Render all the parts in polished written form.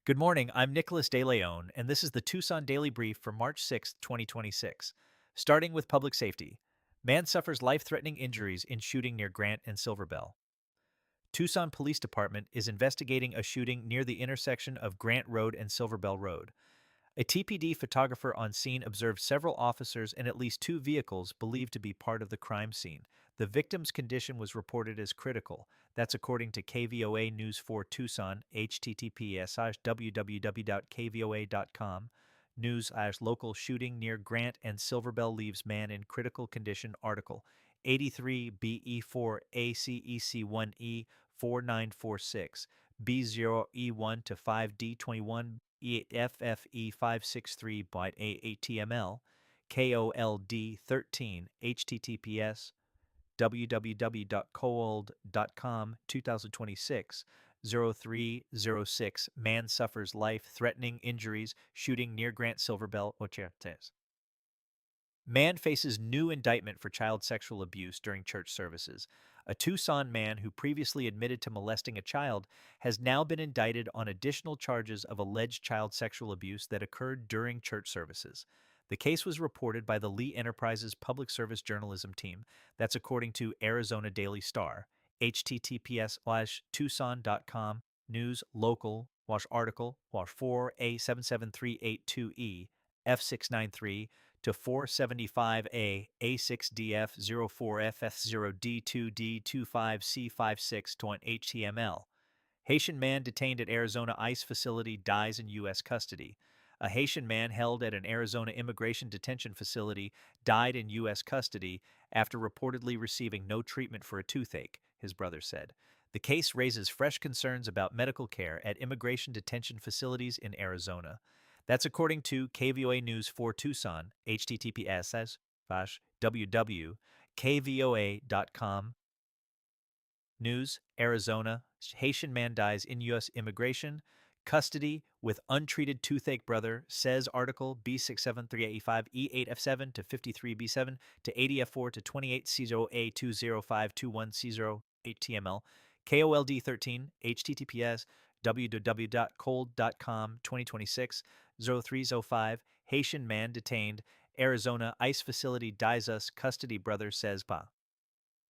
Good morning. I'm Nicholas De Leon, and this is the Tucson Daily Brief for March 6, 2026. Starting with public safety. Man suffers life-threatening injuries in shooting near Grant and Silverbell. Tucson Police Department is investigating a shooting near the intersection of Grant Road and Silverbell Road. A TPD photographer on scene observed several officers and at least two vehicles believed to be part of the crime scene. The victim's condition was reported as critical. That's according to KVOA News 4 Tucson, https://www.kvoa.com. News/local shooting near Grant and Silverbell leaves man in critical condition article. 83 BE4 ACEC1E 4946 B0E1 to 5D21 FFE563 byte ATML, KOLD 13, HTTPS, www.cold.com 2026 0306 Man suffers life-threatening injuries shooting near Grant Silverbell Ochetes. Man faces new indictment for child sexual abuse during church services. A Tucson man who previously admitted to molesting a child has now been indicted on additional charges of alleged child sexual abuse that occurred during church services. The case was reported by the Lee Enterprises Public Service Journalism Team. That's according to Arizona Daily Star, https:/tucson.com, news, local, article, 4A77382E, F693, to 475A A6DF04FF0D2D25C56.html. Haitian man detained at Arizona ICE facility dies in U.S. custody. A Haitian man held at an Arizona immigration detention facility died in U.S. custody after reportedly receiving no treatment for a toothache, his brother said. The case raises fresh concerns about medical care at immigration detention facilities in Arizona. That's according to KVOA News 4 Tucson, https://www.kvoa.com. News, Arizona, Haitian man dies in U.S. immigration custody with untreated toothache brother, says article B67385E8F7 to 53B7 to 80F4 to 28C0A20521C0 HTML, KOLD13, HTTPS, www.cold.com 2026 0305, Haitian man detained, Arizona ICE facility dies us, custody brother says Pa.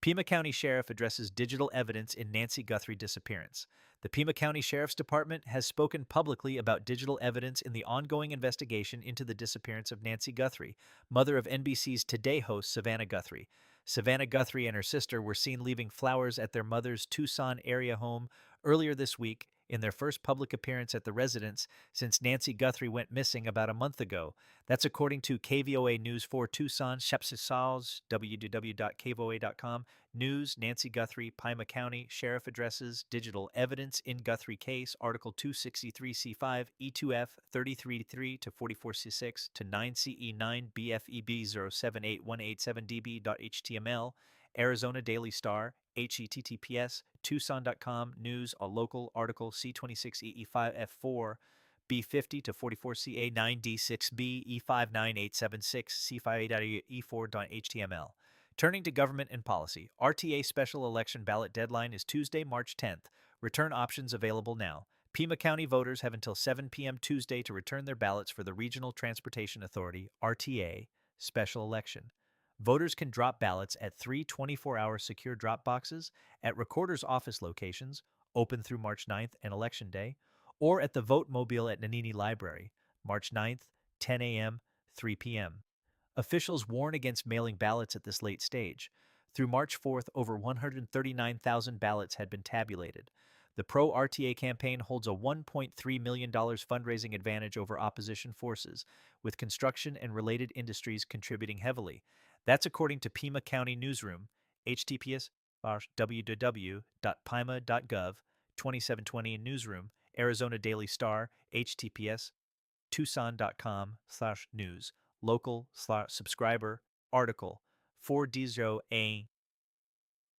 Pima County Sheriff addresses digital evidence in Nancy Guthrie disappearance. The Pima County Sheriff's Department has spoken publicly about digital evidence in the ongoing investigation into the disappearance of Nancy Guthrie, mother of NBC's Today host Savannah Guthrie. Savannah Guthrie and her sister were seen leaving flowers at their mother's Tucson area home earlier this week in their first public appearance at the residence since Nancy Guthrie went missing about a month ago. That's according to KVOA News 4 Tucson, Shepsisals, www.kvoa.com. News, Nancy Guthrie, Pima County, Sheriff addresses, digital evidence in Guthrie case, Article 263C5, E2F 33 to 44C6 to 9CE9 BFEB 078187DB.html, Arizona Daily Star, https tucson.com news a local article C26EE5F4 B50 to 44CA9D6B E59876 C58E4.html. Turning to government and policy, RTA special election ballot deadline is Tuesday, March 10th. Return options available now. Pima County voters have until 7 p.m. Tuesday to return their ballots for the Regional Transportation Authority, RTA, special election. Voters can drop ballots at 3 24-hour secure drop boxes at recorder's office locations, open through March 9th and Election Day, or at the Vote Mobile at Nanini Library, March 9th, 10 a.m., 3 p.m. Officials warn against mailing ballots at this late stage. Through March 4th, over 139,000 ballots had been tabulated. The pro-RTA campaign holds a $1.3 million fundraising advantage over opposition forces, with construction and related industries contributing heavily. That's according to Pima County Newsroom, https://www.pima.gov, 2720 Newsroom, Arizona Daily Star, https tucson.com/news, local/subscriber, article, 4D0A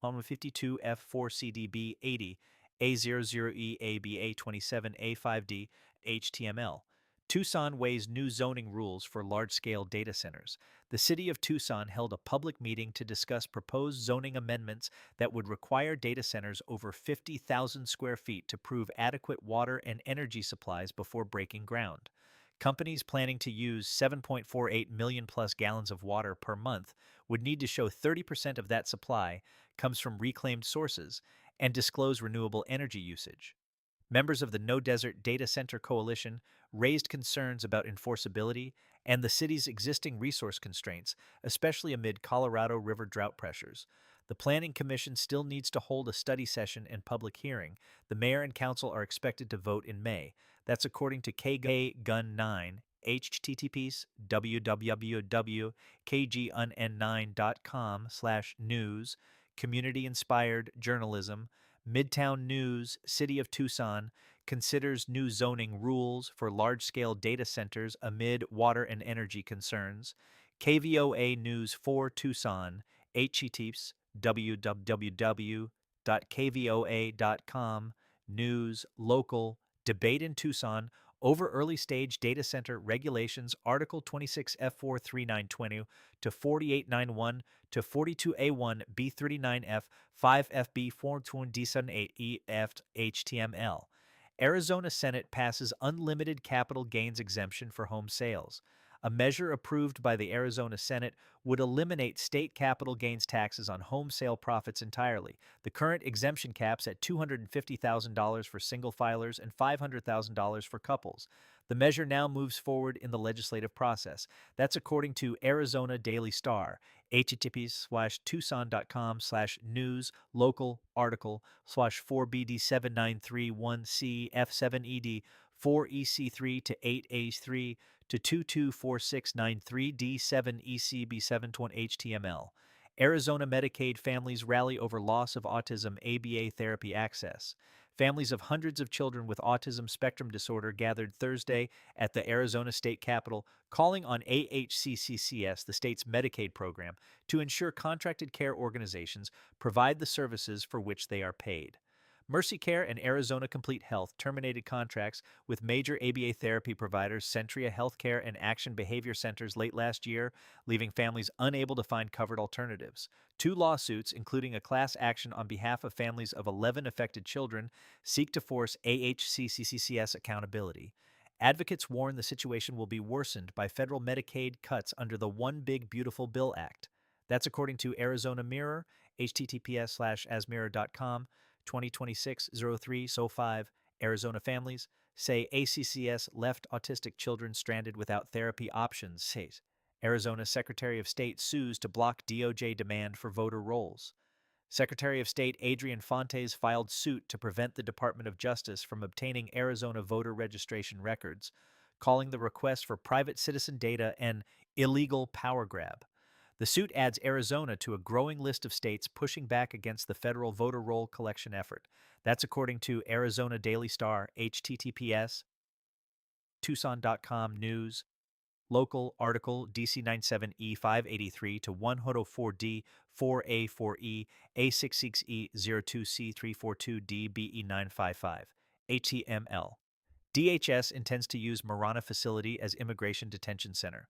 152F4CDB80, A00EABA27A5D, HTML. Tucson weighs new zoning rules for large-scale data centers. The city of Tucson held a public meeting to discuss proposed zoning amendments that would require data centers over 50,000 square feet to prove adequate water and energy supplies before breaking ground. Companies planning to use 7.48 million plus gallons of water per month would need to show 30% of that supply comes from reclaimed sources and disclose renewable energy usage. Members of the No Desert Data Center Coalition raised concerns about enforceability and the city's existing resource constraints, especially amid Colorado River drought pressures. The Planning Commission still needs to hold a study session and public hearing. The mayor and council are expected to vote in May. That's according to KGUN 9, https www.kgun9.com/news, community-inspired journalism. Midtown News, City of Tucson, considers new zoning rules for large-scale data centers amid water and energy concerns. KVOA News for Tucson, https www.kvoa.com, news, local, debate in Tucson over early-stage data center regulations, Article 26 F4 3920 to 4891 to 42A1 B39F 5FB 427 HTML. Arizona Senate passes unlimited capital gains exemption for home sales. A measure approved by the Arizona Senate would eliminate state capital gains taxes on home sale profits entirely. The current exemption caps at $250,000 for single filers and $500,000 for couples. The measure now moves forward in the legislative process. That's according to Arizona Daily Star, https:/tucson.com/news local article /4BD7931C F7ED 4EC3 to 8A3 to 224693D7ECB720 Arizona Medicaid families rally over loss of autism ABA therapy access. Families of hundreds of children with autism spectrum disorder gathered Thursday at the Arizona State Capitol, calling on AHCCCS, the state's Medicaid program, to ensure contracted care organizations provide the services for which they are paid. Mercy Care and Arizona Complete Health terminated contracts with major ABA therapy providers Centria Healthcare and Action Behavior Centers late last year, leaving families unable to find covered alternatives. Two lawsuits, including a class action on behalf of families of 11 affected children, seek to force AHCCCS accountability. Advocates warn the situation will be worsened by federal Medicaid cuts under the One Big Beautiful Bill Act. That's according to Arizona Mirror, https:/asmirror.com. 2026-03-05, Arizona families say ACCS left autistic children stranded without therapy options, says. Arizona Secretary of State sues to block DOJ demand for voter rolls. Secretary of State Adrian Fontes filed suit to prevent the Department of Justice from obtaining Arizona voter registration records, calling the request for private citizen data an illegal power grab. The suit adds Arizona to a growing list of states pushing back against the federal voter roll collection effort. That's according to Arizona Daily Star, https tucson.com news, local article DC97E583 to 104D 4A4E A66E02C342DBE955 HTML. DHS intends to use Marana facility as immigration detention center.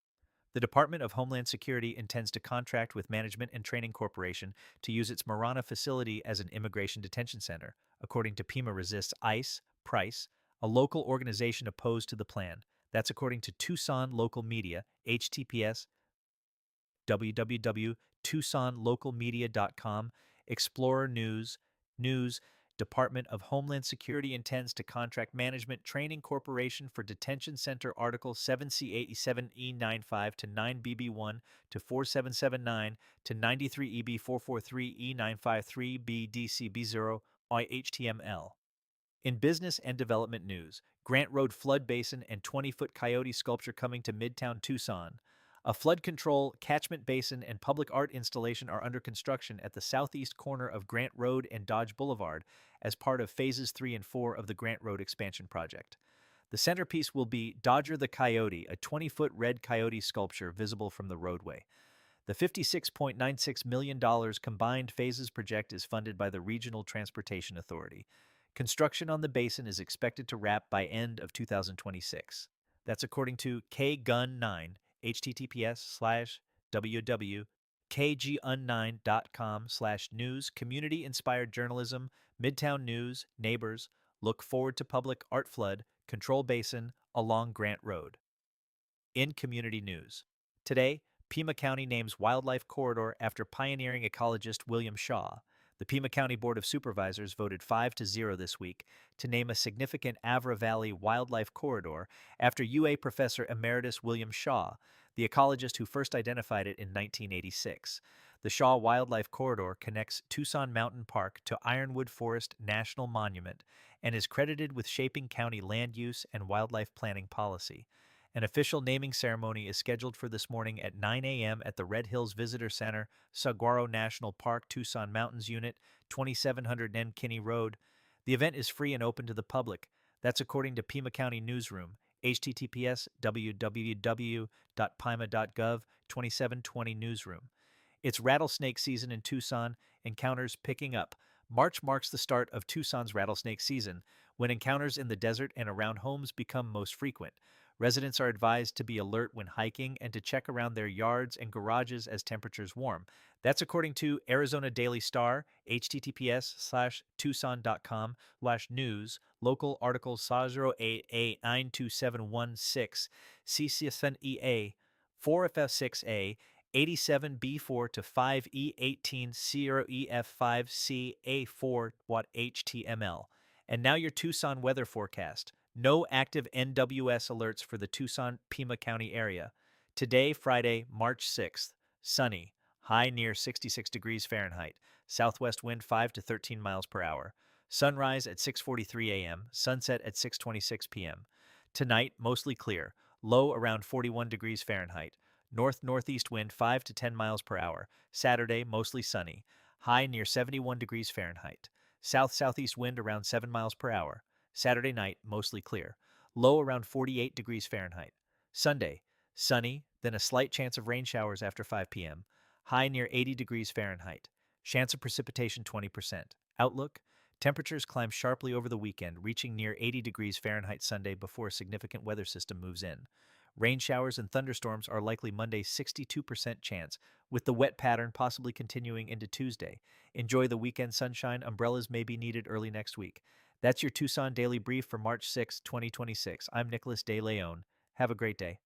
The Department of Homeland Security intends to contract with Management and Training Corporation to use its Marana facility as an immigration detention center, according to Pima Resists ICE, Price, a local organization opposed to the plan. That's according to Tucson Local Media, https www.tucsonlocalmedia.com, Explorer News, Department of Homeland Security intends to contract Management Training Corporation for Detention Center Article 7C87E95 to 9BB1 to 4779 to 93EB443E953BDCB0 IHTML. In business and development news, Grant Road Flood Basin and 20-foot coyote sculpture coming to Midtown Tucson. A flood control, catchment basin, and public art installation are under construction at the southeast corner of Grant Road and Dodge Boulevard as part of Phases 3 and 4 of the Grant Road expansion project. The centerpiece will be Dodger the Coyote, a 20-foot red coyote sculpture visible from the roadway. The $56.96 million combined phases project is funded by the Regional Transportation Authority. Construction on the basin is expected to wrap by end of 2026. That's according to KGun9, https://www.kgun9.com/news, community-inspired journalism, Midtown News, neighbors, look forward to public art flood, control basin along Grant Road. In community news. Today, Pima County names wildlife corridor after pioneering ecologist William Shaw. The Pima County Board of Supervisors voted 5-0 this week to name a significant Avra Valley wildlife corridor after UA professor emeritus William Shaw, the ecologist who first identified it in 1986. The Shaw Wildlife Corridor connects Tucson Mountain Park to Ironwood Forest National Monument and is credited with shaping county land use and wildlife planning policy. An official naming ceremony is scheduled for this morning at 9 a.m. at the Red Hills Visitor Center, Saguaro National Park, Tucson Mountains Unit, 2700 N. Kinney Road. The event is free and open to the public. That's according to Pima County Newsroom, https://www.pima.gov 2720 Newsroom. It's rattlesnake season in Tucson, encounters picking up. March marks the start of Tucson's rattlesnake season, when encounters in the desert and around homes become most frequent. Residents are advised to be alert when hiking and to check around their yards and garages as temperatures warm. That's according to Arizona Daily Star, https://tucson.com/news, local article 08A92716, CCSNEA, 4FF6A, 87B4 to 5E18 0EF5CA4 Watt HTML. And now your Tucson weather forecast. No active NWS alerts for the Tucson-Pima County area. Today, Friday, March 6th, sunny, high near 66 degrees Fahrenheit, southwest wind 5 to 13 miles per hour. Sunrise at 6:43 a.m., sunset at 6:26 p.m. Tonight, mostly clear, low around 41 degrees Fahrenheit, north-northeast wind 5 to 10 miles per hour. Saturday, mostly sunny, high near 71 degrees Fahrenheit, south-southeast wind around 7 miles per hour. Saturday night, mostly clear. Low around 48 degrees Fahrenheit. Sunday, sunny, then a slight chance of rain showers after 5 p.m. High near 80 degrees Fahrenheit. Chance of precipitation 20%. Outlook, temperatures climb sharply over the weekend, reaching near 80 degrees Fahrenheit Sunday before a significant weather system moves in. Rain showers and thunderstorms are likely Monday's 62% chance, with the wet pattern possibly continuing into Tuesday. Enjoy the weekend sunshine. Umbrellas may be needed early next week. That's your Tucson Daily Brief for March 6, 2026. I'm Nicholas De Leon. Have a great day.